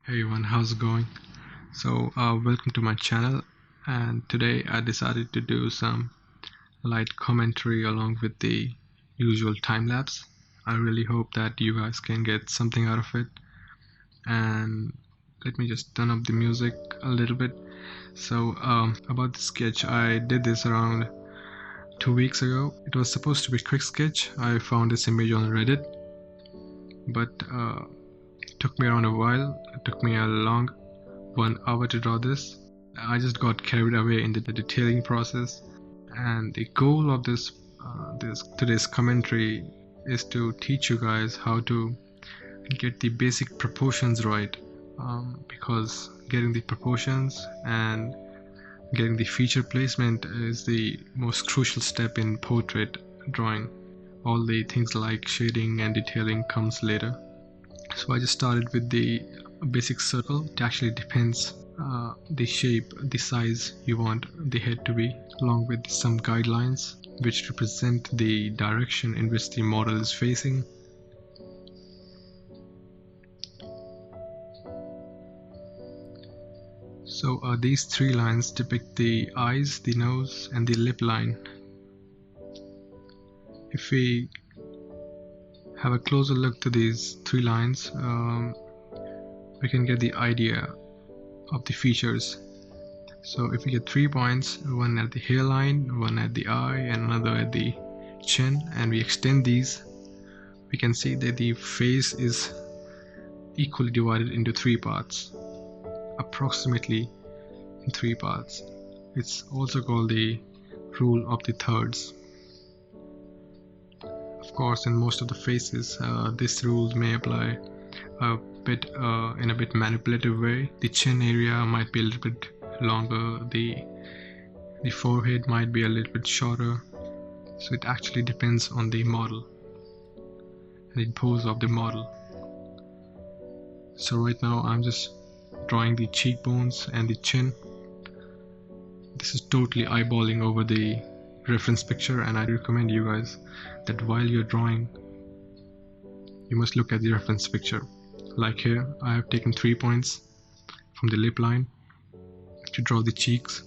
Hey everyone, how's it going? Welcome to my channel, and today I decided to do some light commentary along with the usual time lapse. I really hope that you guys can get something out of it. And let me just turn up the music a little bit. About the sketch, I did this around 2 weeks ago. It was supposed to be a quick sketch. I found this image on Reddit, but it took me around a while. It took me a long 1 hour to draw this. I just got carried away in the detailing process, and the goal of this today's commentary is to teach you guys how to get the basic proportions right, because getting the proportions and getting the feature placement is the most crucial step in portrait drawing. All the things like shading and detailing comes later. So I just started with the basic circle. It actually depends the shape, the size you want the head to be, along with some guidelines which represent the direction in which the model is facing. These three lines depict the eyes, the nose, and the lip line. If we have a closer look to these three lines, we can get the idea of the features. So if we get 3 points, one at the hairline, one at the eye, and another at the chin, and we extend these, we can see that the face is equally divided into 3 parts, approximately in 3 parts. It's also called the rule of the thirds. Of course, in most of the faces, this rule may apply in a bit manipulative way. The chin area might be a little bit longer, the forehead might be a little bit shorter, so it actually depends on the model and the pose of the model. So right now I'm just drawing the cheekbones and the chin. This is totally eyeballing over the reference picture, and I recommend you guys that while you're drawing, you must look at the reference picture. Like here, I have taken 3 points from the lip line to draw the cheeks,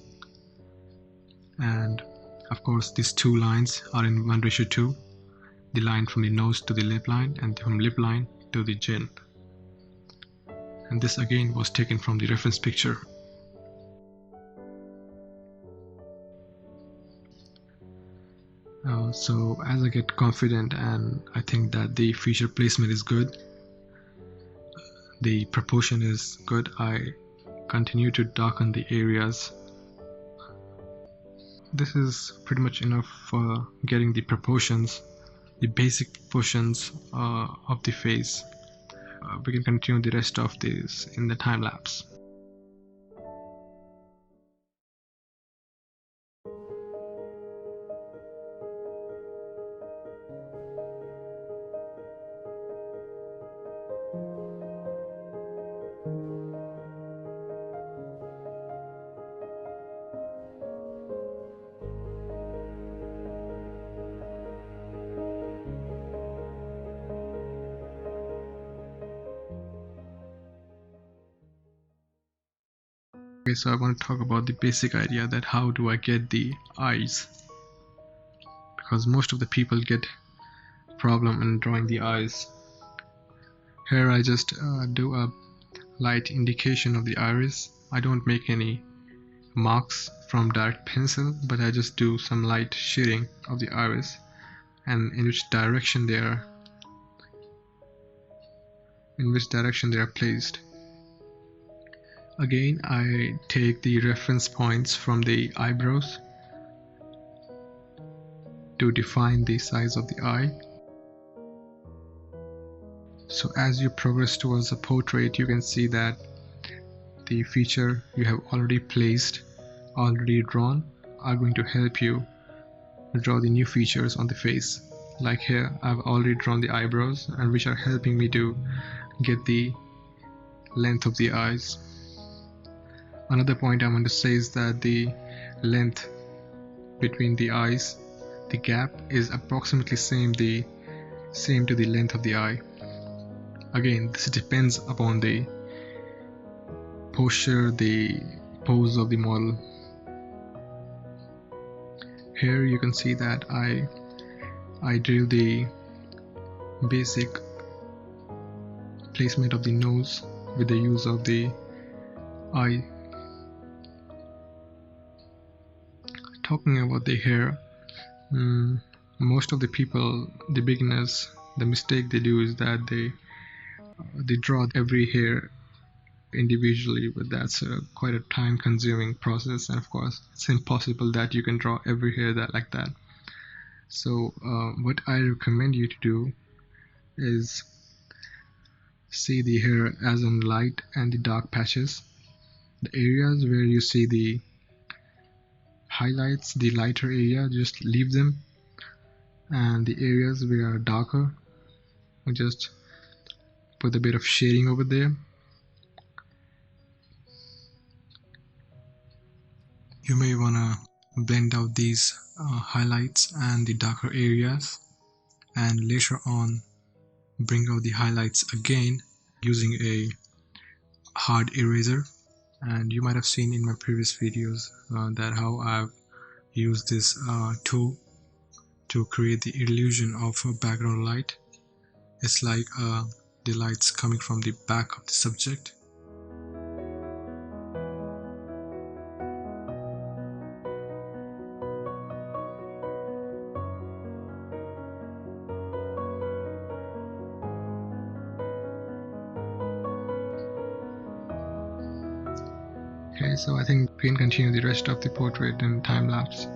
and of course these 2 lines are in 1:2, the line from the nose to the lip line and from lip line to the chin, and this again was taken from the reference picture. So as I get confident and I think that the feature placement is good, the proportion is good, I continue to darken the areas. This is pretty much enough for getting the proportions, the basic proportions of the face. We can continue the rest of this in the time lapse. Okay, so I want to talk about the basic idea that how do I get the eyes, because most of the people get problem in drawing the eyes. Here I just do a light indication of the iris. I don't make any marks from direct pencil, but I just do some light shading of the iris and in which direction they are placed. Again, I take the reference points from the eyebrows to define the size of the eye. So as you progress towards a portrait, you can see that the feature you have already placed, already drawn, are going to help you draw the new features on the face. Like here, I've already drawn the eyebrows, and which are helping me to get the length of the eyes. Another point I want to say is that the length between the eyes, the gap, is approximately same to the length of the eye. Again, this depends upon the posture, the pose of the model. Here you can see that I drew the basic placement of the nose with the use of the eye. Talking about the hair, most of the people, the beginners, the mistake they do is that they draw every hair individually, but that's quite a time consuming process, and of course it's impossible that you can draw every hair like that. So what I recommend you to do is see the hair as in light and the dark patches. The areas where you see the highlights, the lighter area, just leave them, and the areas where are darker, just put a bit of shading over there. You may want to blend out these highlights and the darker areas, and later on bring out the highlights again using a hard eraser. And you might have seen in my previous videos that how I've used this tool to create the illusion of a background light. It's like the lights coming from the back of the subject. Okay, so I think we can continue the rest of the portrait in time lapse.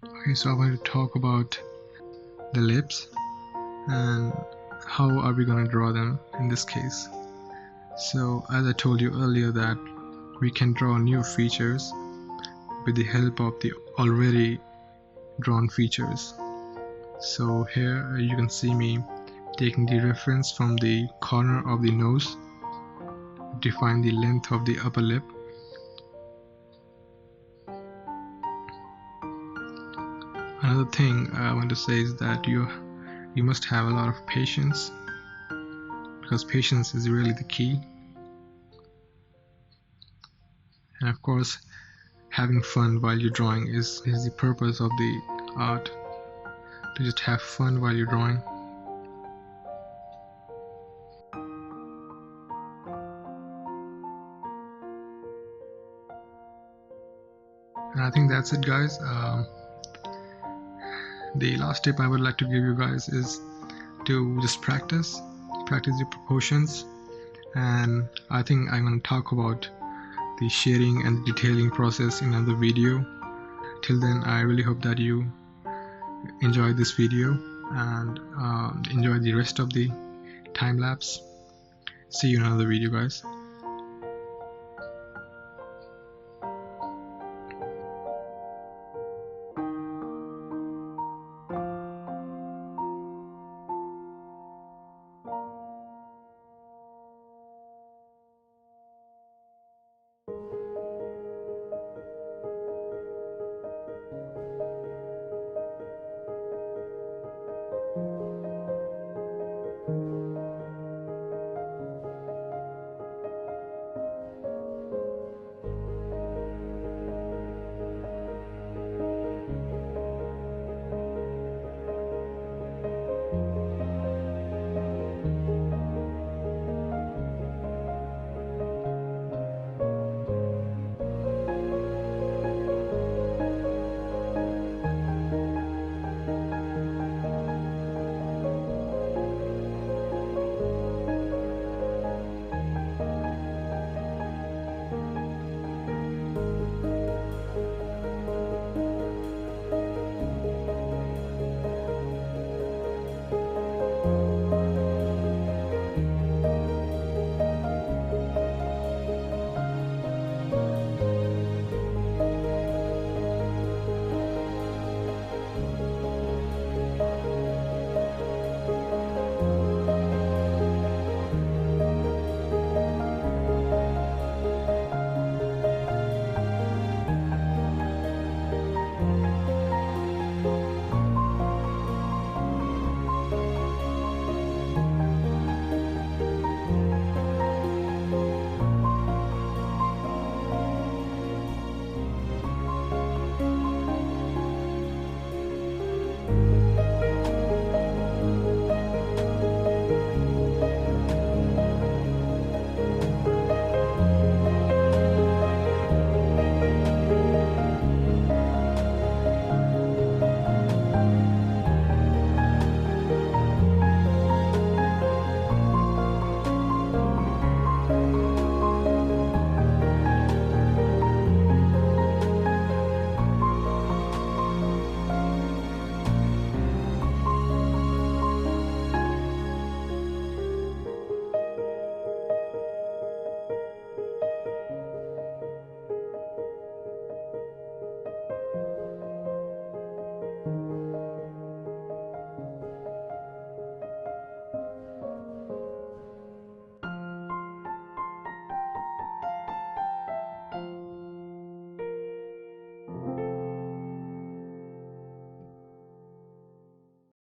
Okay, so I want to talk about the lips and how are we going to draw them in this case. So as I told you earlier that we can draw new features with the help of the already drawn features. So here you can see me taking the reference from the corner of the nose, define the length of the upper lip. Another thing I want to say is that you must have a lot of patience, because patience is really the key. And of course, having fun while you're drawing is the purpose of the art, to just have fun while you're drawing. And I think that's it, guys. The last tip I would like to give you guys is to just practice your proportions, and I think I'm going to talk about the shading and detailing process in another video. Till then, I really hope that you enjoyed this video and enjoy the rest of the time lapse. See you in another video, guys.